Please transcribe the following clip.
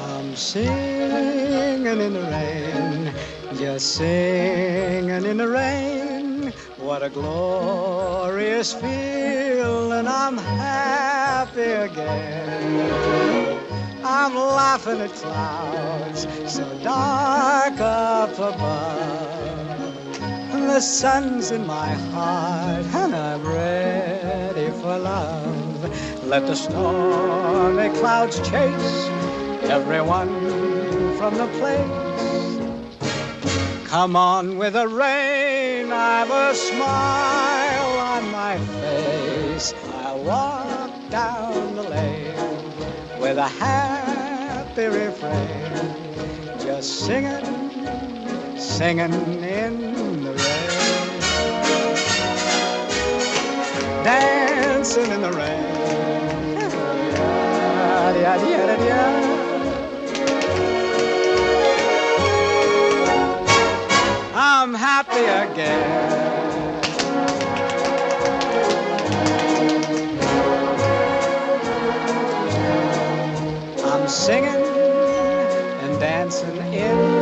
I'm singing in the rain, just singing in the rain. What a glorious feeling, I'm happy again. I'm laughing at clouds so dark up above. The sun's in my heart and I'm ready for love. Let the stormy clouds chase everyone from the place. Come on with the rain, I've a smile on my face. I'll walk down the lane with a happy refrain, just singing, singing in the rain, dancing in the rain. I'm happy again. I'm singing and dancing in